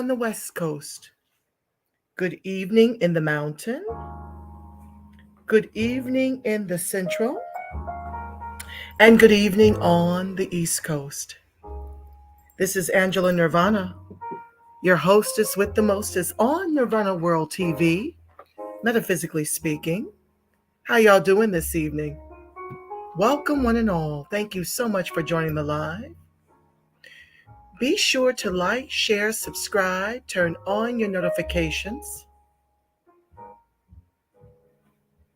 on the West Coast. Good evening in the mountain. Good evening in the central. And good evening on the East Coast. This is Angela Nirvana, your hostess with the mostest on Nirvana World TV, metaphysically speaking. How y'all doing this evening? Welcome one and all. Thank you so much for joining the live. Be sure to like, share, subscribe, turn on your notifications.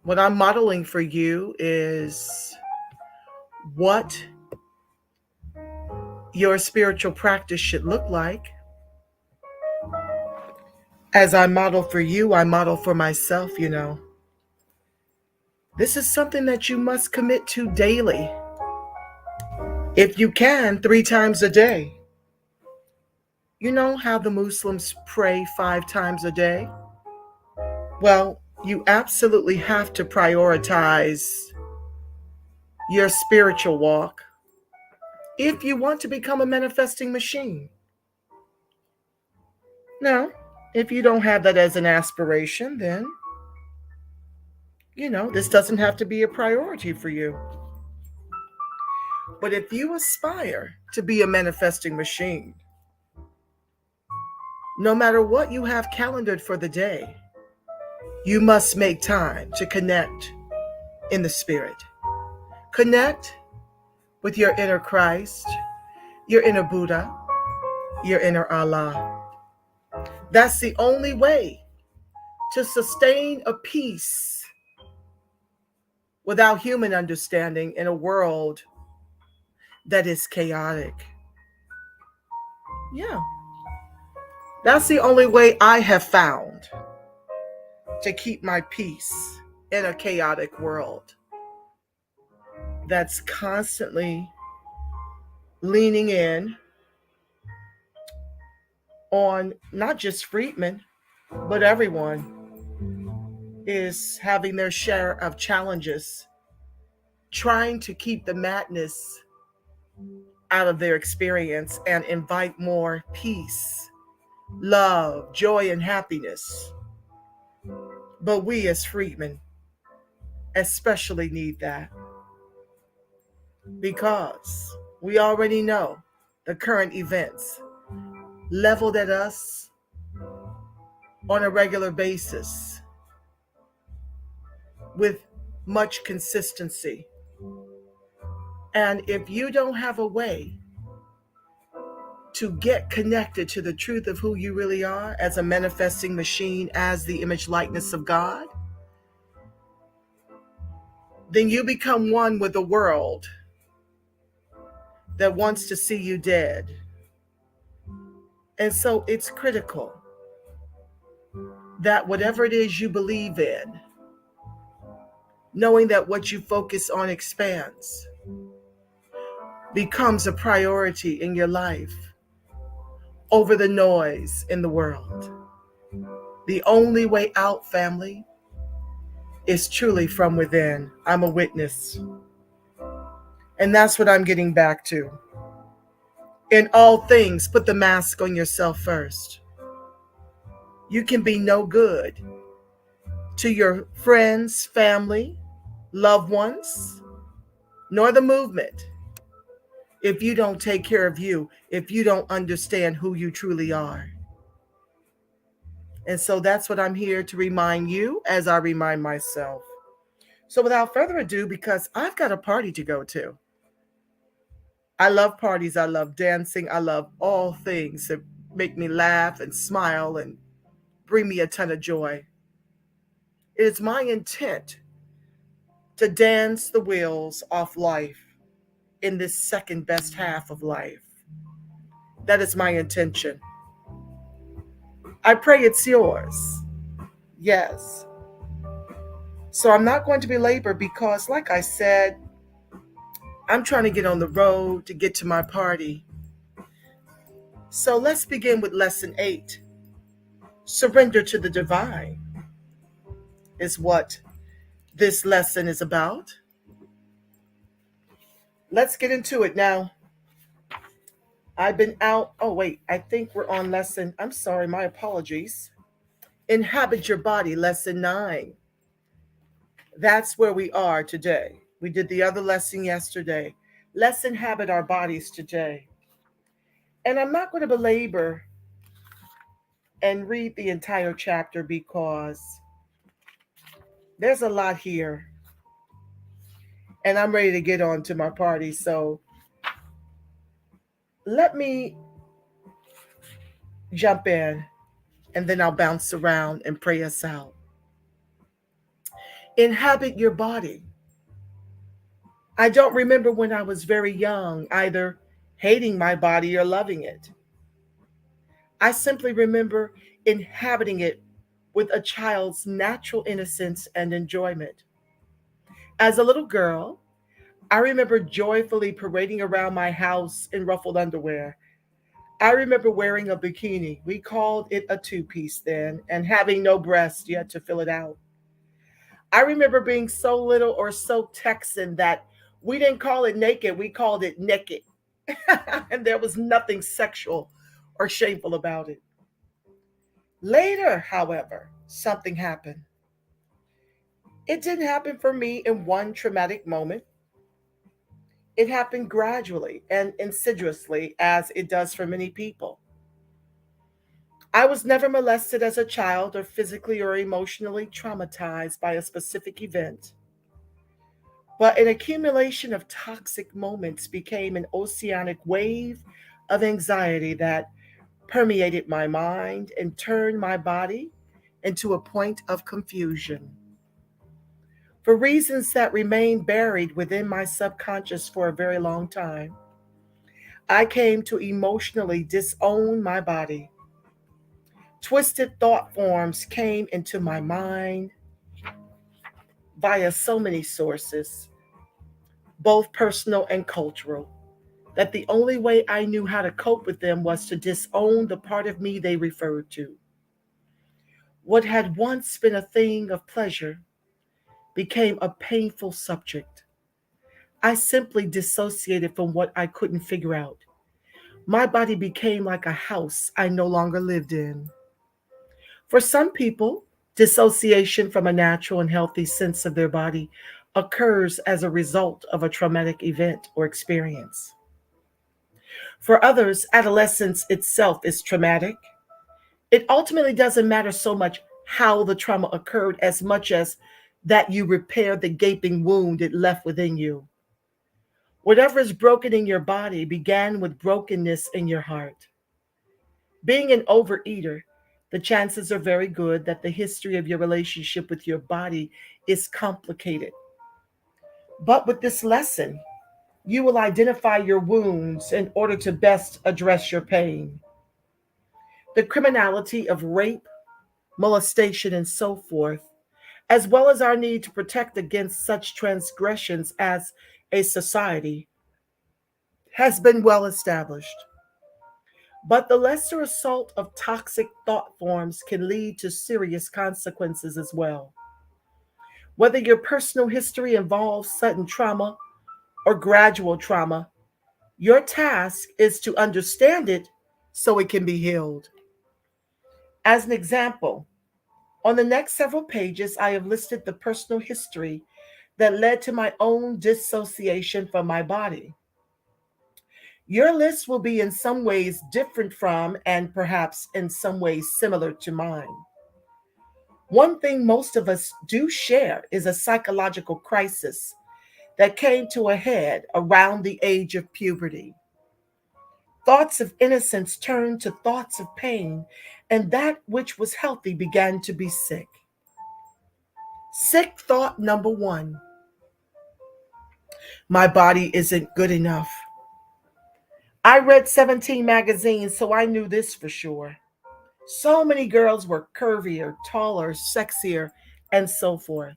What I'm modeling for you is what your spiritual practice should look like. As I model for you, I model for myself, This is something that you must commit to daily. If you can, 3 times a day. You know how the Muslims pray 5 times a day? Well, you absolutely have to prioritize your spiritual walk if you want to become a manifesting machine. Now, if you don't have that as an aspiration, then, this doesn't have to be a priority for you. But if you aspire to be a manifesting machine, no matter what you have calendared for the day, you must make time to connect in the spirit. Connect with your inner Christ, your inner Buddha, your inner Allah. That's the only way to sustain a peace without human understanding in a world that is chaotic. Yeah. That's the only way I have found to keep my peace in a chaotic world that's constantly leaning in on not just freedmen, but everyone is having their share of challenges, trying to keep the madness out of their experience and invite more peace, love, joy, and happiness. But we as freedmen especially need that because we already know the current events leveled at us on a regular basis with much consistency. And if you don't have a way to get connected to the truth of who you really are as a manifesting machine, as the image likeness of God, then you become one with the world that wants to see you dead. And so it's critical that whatever it is you believe in, knowing that what you focus on expands, becomes a priority in your life over the noise in the world. The only way out, family, is truly from within. I'm a witness. And that's what I'm getting back to. In all things, put the mask on yourself first. You can be no good to your friends, family, loved ones, nor the movement if you don't take care of you, if you don't understand who you truly are. And so that's what I'm here to remind you as I remind myself. So without further ado, because I've got a party to go to. I love parties. I love dancing. I love all things that make me laugh and smile and bring me a ton of joy. It is my intent to dance the wheels off life in this second best half of life. That is my intention. I pray it's yours. Yes. So I'm not going to belabor because, like I said, I'm trying to get on the road to get to my party. So let's begin with lesson 8. Surrender to the divine is what this lesson is about. Let's get into it now. I've been out. Oh, wait, I think we're on lesson. I'm sorry, my apologies. Inhabit your body, lesson 9. That's where we are today. We did the other lesson yesterday. Let's inhabit our bodies today. And I'm not going to belabor and read the entire chapter because there's a lot here. And I'm ready to get on to my party. So let me jump in and then I'll bounce around and pray us out. Inhabit your body. I don't remember when I was very young either hating my body or loving it. I simply remember inhabiting it with a child's natural innocence and enjoyment. As a little girl, I remember joyfully parading around my house in ruffled underwear. I remember wearing a bikini. We called it a two-piece then, and having no breast yet to fill it out. I remember being so little or so Texan that we didn't call it naked, we called it naked. And there was nothing sexual or shameful about it. Later, however, something happened. It didn't happen for me in one traumatic moment. It happened gradually and insidiously, as it does for many people. I was never molested as a child or physically or emotionally traumatized by a specific event, but an accumulation of toxic moments became an oceanic wave of anxiety that permeated my mind and turned my body into a point of confusion. For reasons that remained buried within my subconscious for a very long time, I came to emotionally disown my body. Twisted thought forms came into my mind via so many sources, both personal and cultural, that the only way I knew how to cope with them was to disown the part of me they referred to. What had once been a thing of pleasure became a painful subject. I simply dissociated from what I couldn't figure out. My body became like a house I no longer lived in. For some people, dissociation from a natural and healthy sense of their body occurs as a result of a traumatic event or experience. For others, adolescence itself is traumatic. It ultimately doesn't matter so much how the trauma occurred as much as that you repair the gaping wound it left within you. Whatever is broken in your body began with brokenness in your heart. Being an overeater, the chances are very good that the history of your relationship with your body is complicated. But with this lesson, you will identify your wounds in order to best address your pain. The criminality of rape, molestation, and so forth, as well as our need to protect against such transgressions as a society, has been well established. But the lesser assault of toxic thought forms can lead to serious consequences as well. Whether your personal history involves sudden trauma or gradual trauma, your task is to understand it so it can be healed. As an example, on the next several pages, I have listed the personal history that led to my own dissociation from my body. Your list will be in some ways different from, and perhaps in some ways similar to mine. One thing most of us do share is a psychological crisis that came to a head around the age of puberty. Thoughts of innocence turned to thoughts of pain, and that which was healthy began to be sick. Sick thought number one: my body isn't good enough. I read 17 magazines, so I knew this for sure. So many girls were curvier, taller, sexier, and so forth.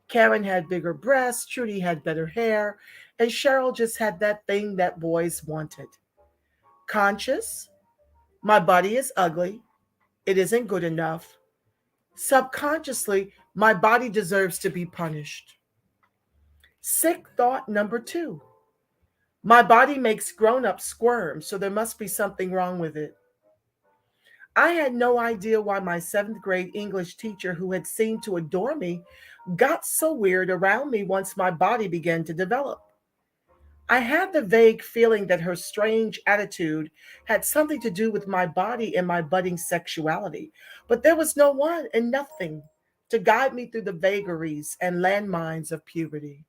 Karen had bigger breasts, Trudy had better hair, and Cheryl just had that thing that boys wanted. Conscious, my body is ugly, it isn't good enough. Subconsciously, my body deserves to be punished. Sick thought number two: My body makes grown ups squirm, so there must be something wrong with it. I had no idea why my seventh grade English teacher, who had seemed to adore me, got so weird around me once my body began to develop. I had the vague feeling that her strange attitude had something to do with my body and my budding sexuality, but there was no one and nothing to guide me through the vagaries and landmines of puberty.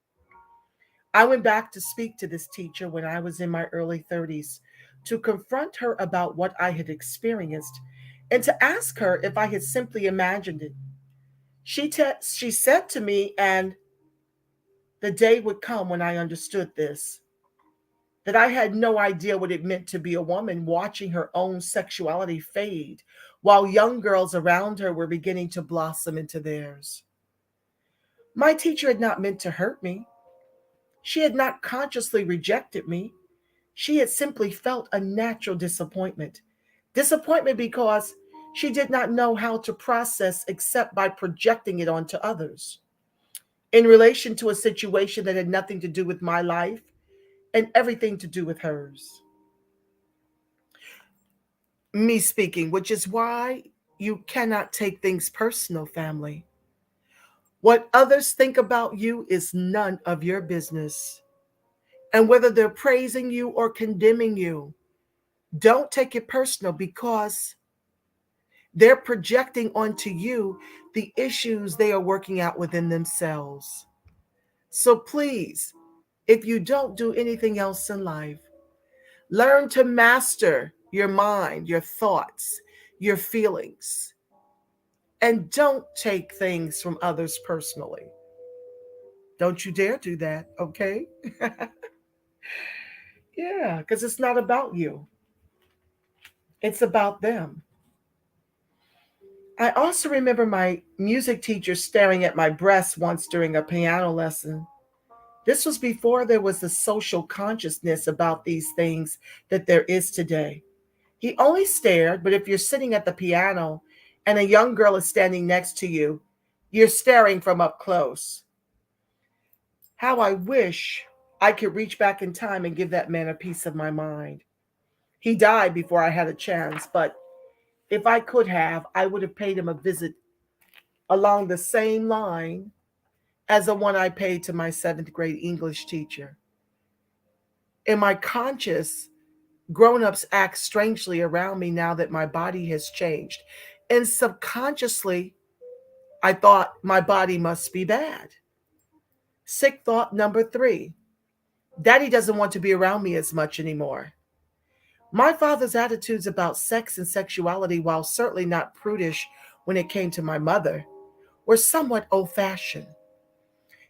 I went back to speak to this teacher when I was in my early 30s to confront her about what I had experienced and to ask her if I had simply imagined it. She said to me, and the day would come when I understood this, that I had no idea what it meant to be a woman watching her own sexuality fade while young girls around her were beginning to blossom into theirs. My teacher had not meant to hurt me. She had not consciously rejected me. She had simply felt a natural disappointment. Disappointment because she did not know how to process except by projecting it onto others. In relation to a situation that had nothing to do with my life and everything to do with hers. Me speaking, which is why you cannot take things personal, family. What others think about you is none of your business. And whether they're praising you or condemning you, don't take it personal because they're projecting onto you the issues they are working out within themselves. So please, if you don't do anything else in life, learn to master your mind, your thoughts, your feelings, and don't take things from others personally. Don't you dare do that, okay? Yeah, because it's not about you, it's about them. I also remember my music teacher staring at my breasts once during a piano lesson. This was before there was the social consciousness about these things that there is today. He only stared, but if you're sitting at the piano and a young girl is standing next to you, you're staring from up close. How I wish I could reach back in time and give that man a piece of my mind. He died before I had a chance, but if I could have, I would have paid him a visit along the same line as the one I paid to my seventh grade English teacher. In my conscious, grown ups act strangely around me now that my body has changed. And subconsciously, I thought my body must be bad. Sick thought number three: Daddy doesn't want to be around me as much anymore. My father's attitudes about sex and sexuality, while certainly not prudish when it came to my mother, were somewhat old fashioned.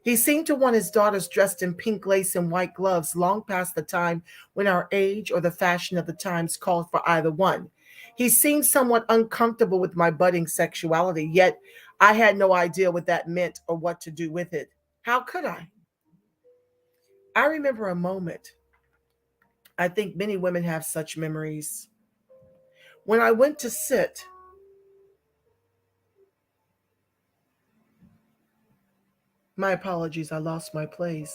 He seemed to want his daughters dressed in pink lace and white gloves long past the time when our age or the fashion of the times called for either one. He seemed somewhat uncomfortable with my budding sexuality, yet I had no idea what that meant or what to do with it. How could I? I remember a moment. I think many women have such memories. When I went to sit, my apologies, I lost my place.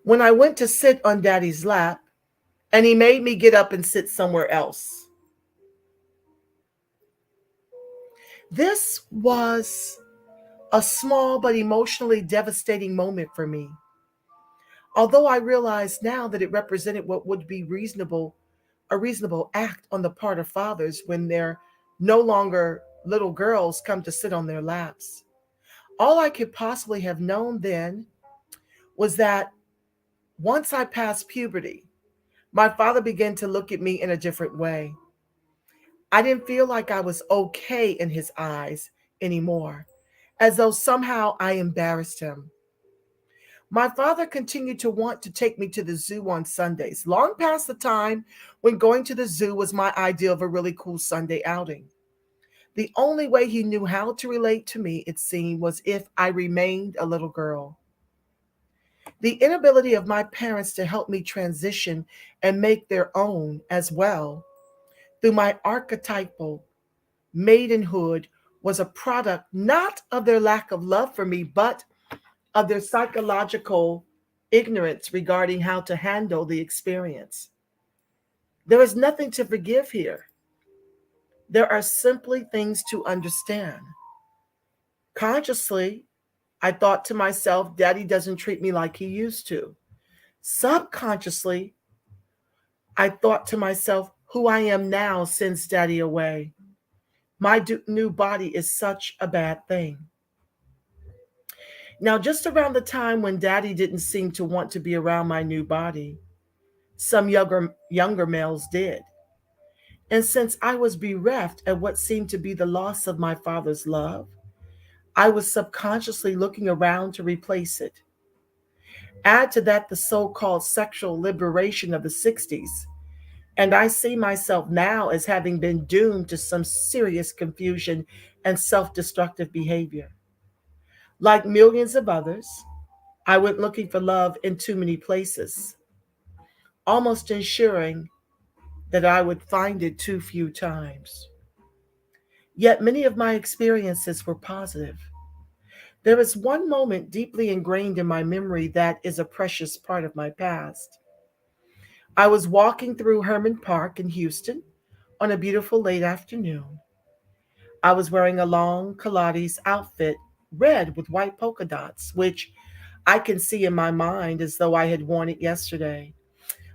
When I went to sit on Daddy's lap, and he made me get up and sit somewhere else. This was a small but emotionally devastating moment for me. Although I realize now that it represented what would be a reasonable act on the part of fathers when their no longer little girls come to sit on their laps. All I could possibly have known then was that once I passed puberty, my father began to look at me in a different way. I didn't feel like I was okay in his eyes anymore, as though somehow I embarrassed him. My father continued to want to take me to the zoo on Sundays, long past the time when going to the zoo was my idea of a really cool Sunday outing. The only way he knew how to relate to me, it seemed, was if I remained a little girl. The inability of my parents to help me transition and make their own as well through my archetypal maidenhood was a product not of their lack of love for me, but of their psychological ignorance regarding how to handle the experience. There is nothing to forgive here. There are simply things to understand. Consciously, I thought to myself, Daddy doesn't treat me like he used to. Subconsciously, I thought to myself, who I am now sends Daddy away. My new body is such a bad thing. Now, just around the time when Daddy didn't seem to want to be around my new body, some younger males did. And since I was bereft at what seemed to be the loss of my father's love, I was subconsciously looking around to replace it. Add to that the so called sexual liberation of the 60s, and I see myself now as having been doomed to some serious confusion and self destructive behavior. Like millions of others, I went looking for love in too many places, almost ensuring that I would find it too few times. Yet many of my experiences were positive. There is one moment deeply ingrained in my memory that is a precious part of my past. I was walking through Herman Park in Houston on a beautiful late afternoon. I was wearing a long Pilates outfit, red with white polka dots, which I can see in my mind as though I had worn it yesterday.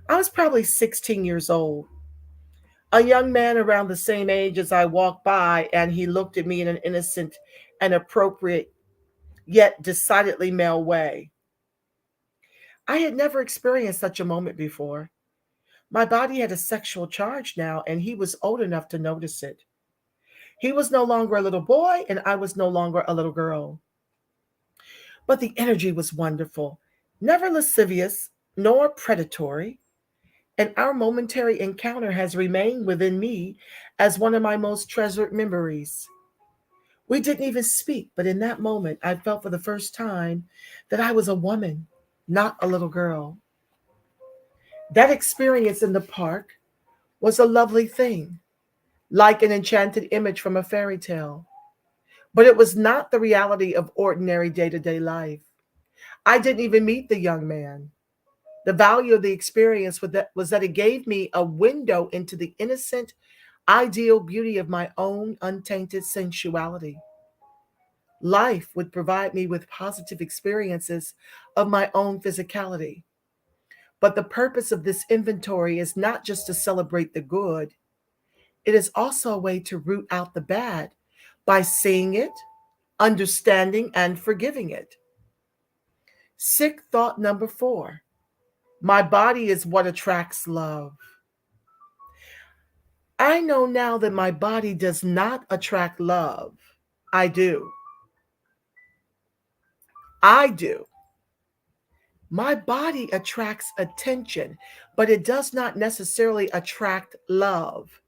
I was probably 16 years old. A young man around the same age as I walked by, and he looked at me in an innocent and appropriate, yet decidedly male way. I had never experienced such a moment before. My body had a sexual charge now, and he was old enough to notice it. He was no longer a little boy, and I was no longer a little girl. But the energy was wonderful, never lascivious nor predatory, and our momentary encounter has remained within me as one of my most treasured memories. We didn't even speak, but in that moment, I felt for the first time that I was a woman, not a little girl. That experience in the park was a lovely thing, like an enchanted image from a fairy tale. But it was not the reality of ordinary day to day life. I didn't even meet the young man. The value of the experience was that it gave me a window into the innocent, ideal beauty of my own untainted sensuality. Life would provide me with positive experiences of my own physicality. But the purpose of this inventory is not just to celebrate the good, it is also a way to root out the bad by seeing it, understanding, and forgiving it. Sick thought number 4. My body is what attracts love. I know now that my body does not attract love. I do. I do. My body attracts attention, but it does not necessarily attract love.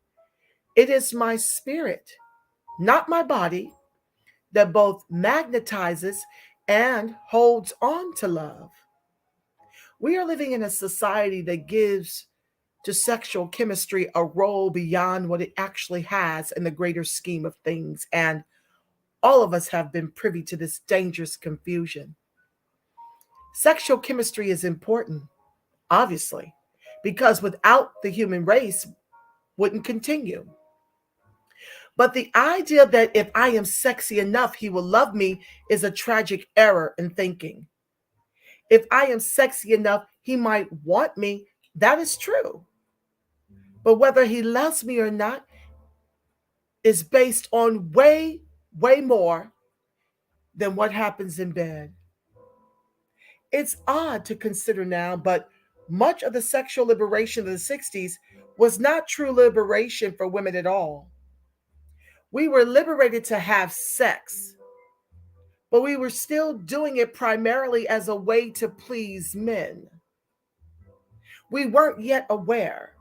It is my spirit, not my body, that both magnetizes and holds on to love. We are living in a society that gives to sexual chemistry a role beyond what it actually has in the greater scheme of things, and all of us have been privy to this dangerous confusion. Sexual chemistry is important, obviously, because without the human race wouldn't continue. But the idea that if I am sexy enough, he will love me is a tragic error in thinking. If I am sexy enough, he might want me. That is true. But whether he loves me or not is based on way, way more than what happens in bed. It's odd to consider now, but much of the sexual liberation of the 60s was not true liberation for women at all. We were liberated to have sex, but we were still doing it primarily as a way to please men. We weren't yet aware,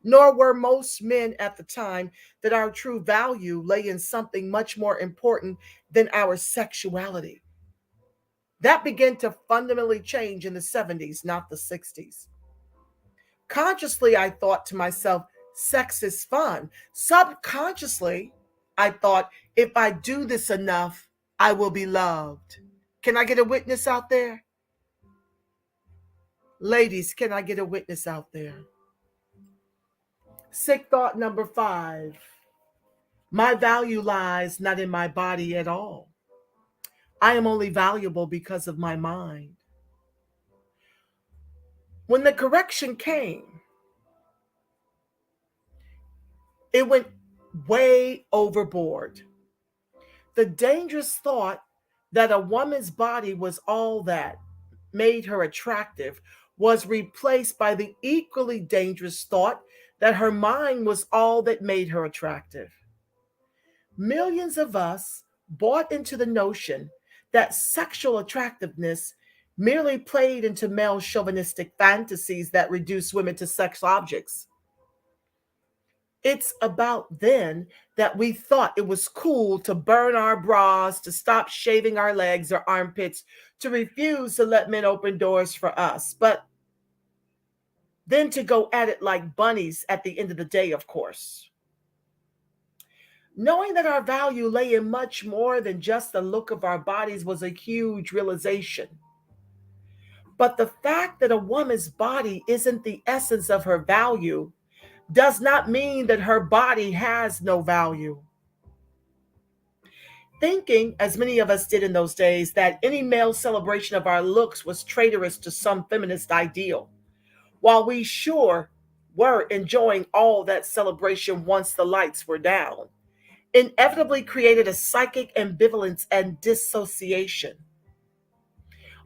nor were most men at the time, that our true value lay in something much more important than our sexuality. That began to fundamentally change in the 70s, not the 60s. Consciously, I thought to myself, sex is fun. Subconsciously, I thought, if I do this enough, I will be loved. Can I get a witness out there? Ladies, can I get a witness out there? Sick thought number 5. My value lies not in my body at all. I am only valuable because of my mind. When the correction came, it went way overboard. The dangerous thought that a woman's body was all that made her attractive was replaced by the equally dangerous thought that her mind was all that made her attractive. Millions of us bought into the notion that sexual attractiveness merely played into male chauvinistic fantasies that reduce women to sex objects. It's about then that we thought it was cool to burn our bras, to stop shaving our legs or armpits, to refuse to let men open doors for us, but then to go at it like bunnies at the end of the day, of course. Knowing that our value lay in much more than just the look of our bodies was a huge realization. But the fact that a woman's body isn't the essence of her value does not mean that her body has no value. Thinking, as many of us did in those days, that any male celebration of our looks was traitorous to some feminist ideal, while we sure were enjoying all that celebration once the lights were down, inevitably created a psychic ambivalence and dissociation.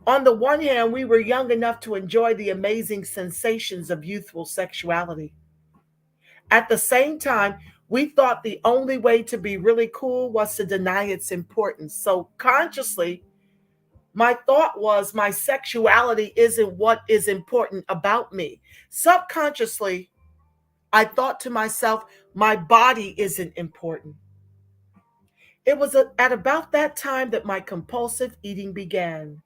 On the one hand, we were young enough to enjoy the amazing sensations of youthful sexuality. At the same time, we thought the only way to be really cool was to deny its importance. So consciously, my thought was my sexuality isn't what is important about me. Subconsciously, I thought to myself, my body isn't important. It was at about that time that my compulsive eating began.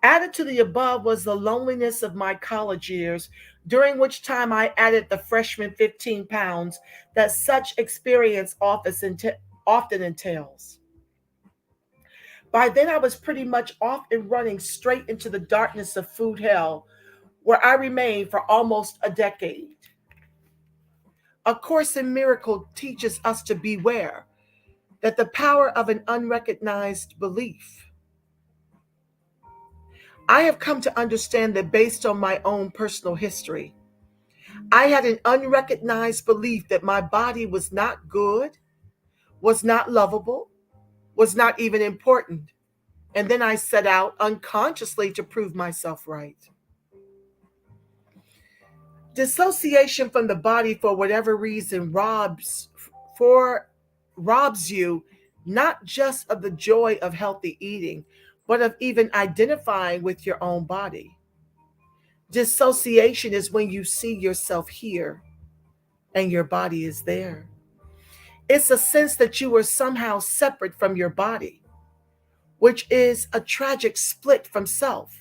Added to the above was the loneliness of my college years, during which time I added the freshman 15 pounds that such experience often entails. By then, I was pretty much off and running straight into the darkness of food hell, where I remained for almost a decade. A Course in Miracle teaches us to beware that the power of an unrecognized belief. I have come to understand that based on my own personal history, I had an unrecognized belief that my body was not good, was not lovable, was not even important. And then I set out unconsciously to prove myself right. Dissociation from the body for whatever reason for robs you not just of the joy of healthy eating, but of even identifying with your own body. Dissociation is when you see yourself here and your body is there. It's a sense that you are somehow separate from your body, which is a tragic split from self.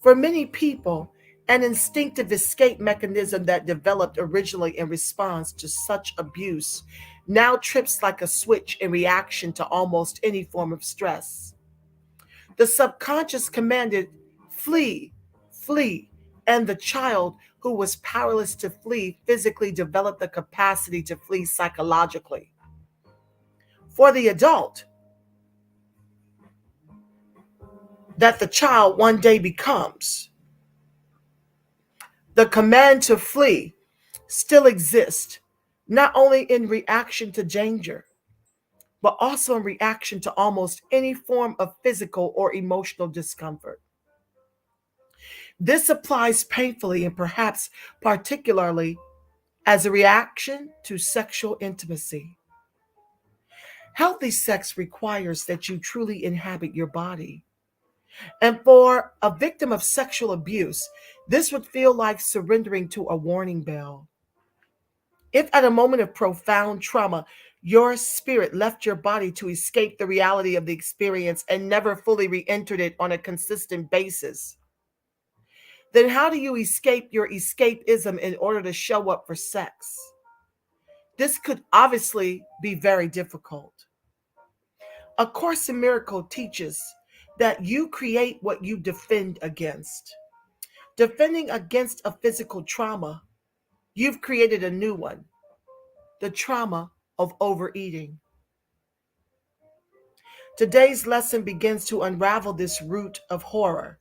For many people, an instinctive escape mechanism that developed originally in response to such abuse now trips like a switch in reaction to almost any form of stress. The subconscious commanded, flee, flee, and the child who was powerless to flee physically developed the capacity to flee psychologically. For the adult, that the child one day becomes, the command to flee still exists, not only in reaction to danger, but also in reaction to almost any form of physical or emotional discomfort. This applies painfully and perhaps particularly as a reaction to sexual intimacy. Healthy sex requires that you truly inhabit your body. And for a victim of sexual abuse, this would feel like surrendering to a warning bell. If at a moment of profound trauma, your spirit left your body to escape the reality of the experience and never fully re entered it on a consistent basis, then how do you escape your escapism in order to show up for sex? This could obviously be very difficult. A Course in Miracle teaches that you create what you defend against. Defending against a physical trauma, you've created a new one, the trauma of overeating. Today's lesson begins to unravel this root of horror,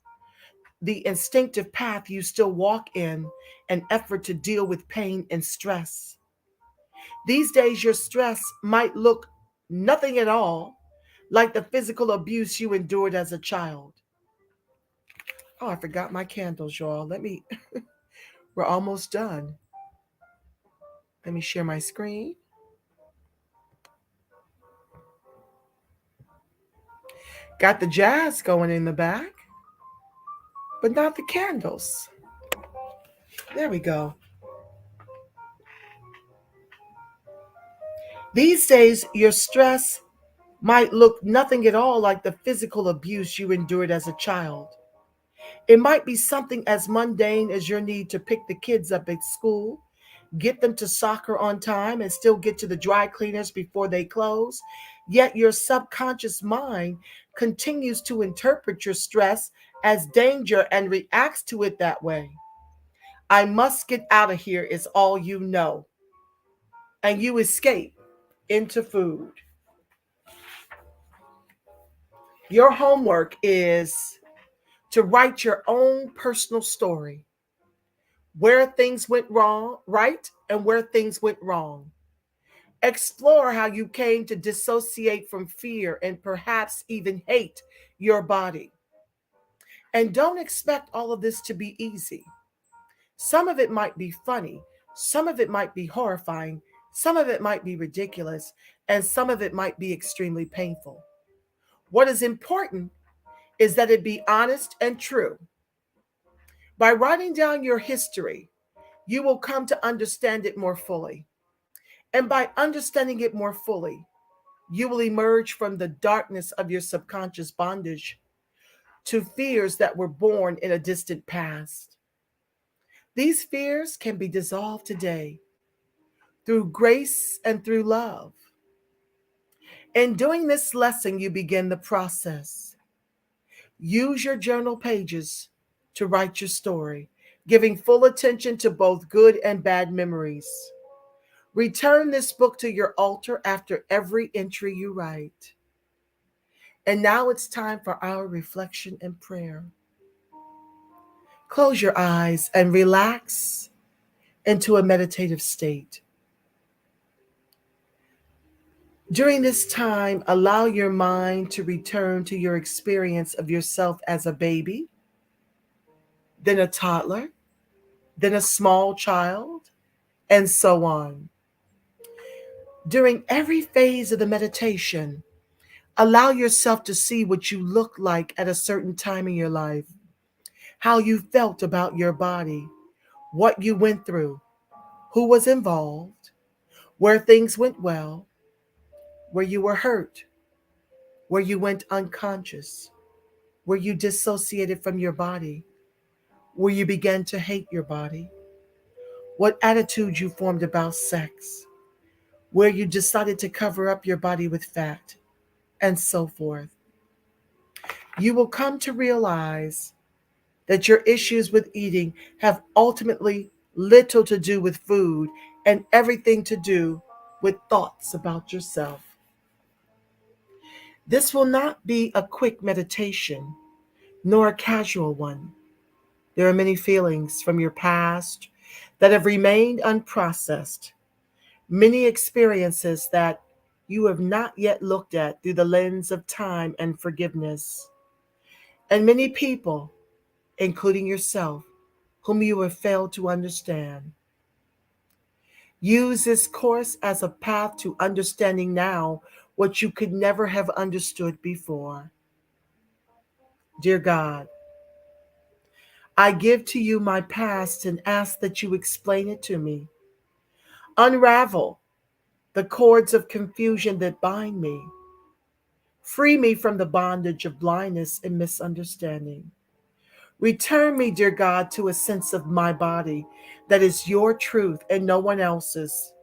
the instinctive path you still walk in, an effort to deal with pain and stress. These days, your stress might look nothing at all like the physical abuse you endured as a child. Oh, I forgot my candles, y'all. We're almost done. Let me share my screen. Got the jazz going in the back, but not the candles. There we go. These days, your stress might look nothing at all like the physical abuse you endured as a child. It might be something as mundane as your need to pick the kids up at school, get them to soccer on time, and still get to the dry cleaners before they close. Yet your subconscious mind continues to interpret your stress as danger and reacts to it that way. I must get out of here is all you know. And you escape into food. Your homework is to write your own personal story, where things went wrong, right, and where things went wrong. Explore how you came to dissociate from fear and perhaps even hate your body. And don't expect all of this to be easy. Some of it might be funny, some of it might be horrifying, some of it might be ridiculous, and some of it might be extremely painful. What is important is that it be honest and true. By writing down your history, you will come to understand it more fully. And by understanding it more fully, you will emerge from the darkness of your subconscious bondage to fears that were born in a distant past. These fears can be dissolved today through grace and through love. In doing this lesson, you begin the process. Use your journal pages to write your story, giving full attention to both good and bad memories. Return this book to your altar after every entry you write. And now it's time for our reflection and prayer. Close your eyes and relax into a meditative state. During this time, allow your mind to return to your experience of yourself as a baby, then a toddler, then a small child, and so on. During every phase of the meditation, allow yourself to see what you looked like at a certain time in your life, how you felt about your body, what you went through, who was involved, where things went well, where you were hurt, where you went unconscious, where you dissociated from your body, where you began to hate your body, what attitude you formed about sex, where you decided to cover up your body with fat, and so forth. You will come to realize that your issues with eating have ultimately little to do with food and everything to do with thoughts about yourself. This will not be a quick meditation, nor a casual one. There are many feelings from your past that have remained unprocessed, many experiences that you have not yet looked at through the lens of time and forgiveness, and many people, including yourself, whom you have failed to understand. Use this course as a path to understanding now what you could never have understood before. Dear God, I give to you my past and ask that you explain it to me. Unravel the cords of confusion that bind me. Free me from the bondage of blindness and misunderstanding. Return me, dear God, to a sense of my body that is your truth and no one else's,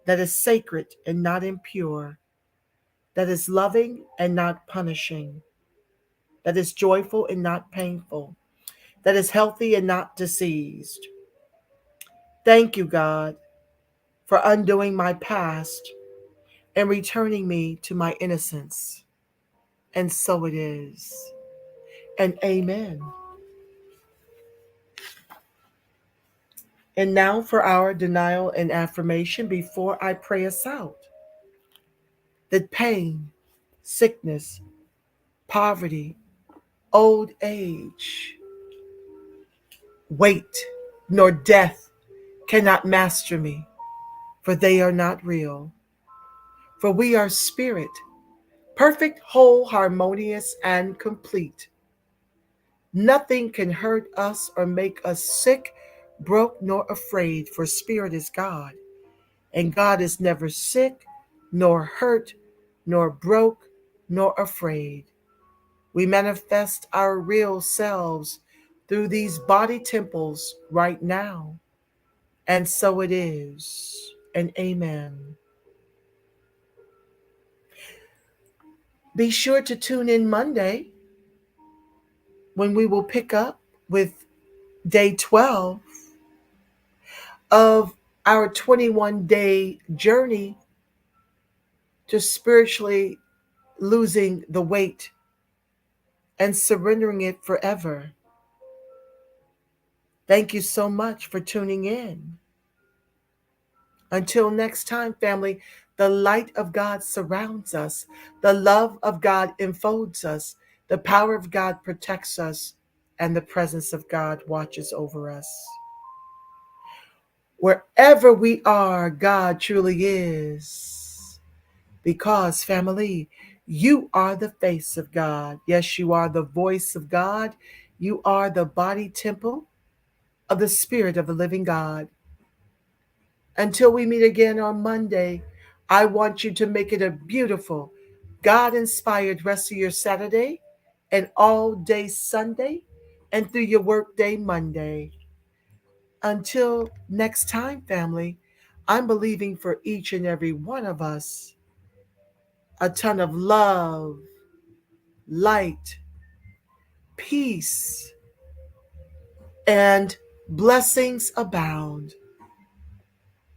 that is sacred and not impure, that is loving and not punishing. that is joyful and not painful, that is healthy and not diseased. Thank you, God, for undoing my past and returning me to my innocence. And so it is. And amen. And now for our denial and affirmation before I pray us out. That pain, sickness, poverty, old age, weight, nor death cannot master me, for they are not real. For we are spirit, perfect, whole, harmonious, and complete. Nothing can hurt us or make us sick, broke, nor afraid, for spirit is God, and God is never sick, nor hurt, nor broke, nor afraid. We manifest our real selves through these body temples right now. And so it is. And amen. Be sure to tune in Monday when we will pick up with day 12 of our 21-day journey to spiritually losing the weight and surrendering it forever. Thank you so much for tuning in. Until next time, family, the light of God surrounds us. The love of God enfolds us. The power of God protects us. And the presence of God watches over us. Wherever we are, God truly is. Because, family, you are the face of God. Yes, you are the voice of God. You are the body temple of the Spirit of the living God. Until we meet again on Monday, I want you to make it a beautiful, God-inspired rest of your Saturday and all day Sunday and through your workday Monday. Until next time, family, I'm believing for each and every one of us a ton of love, light, peace, and blessings abound.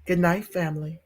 Good night, family.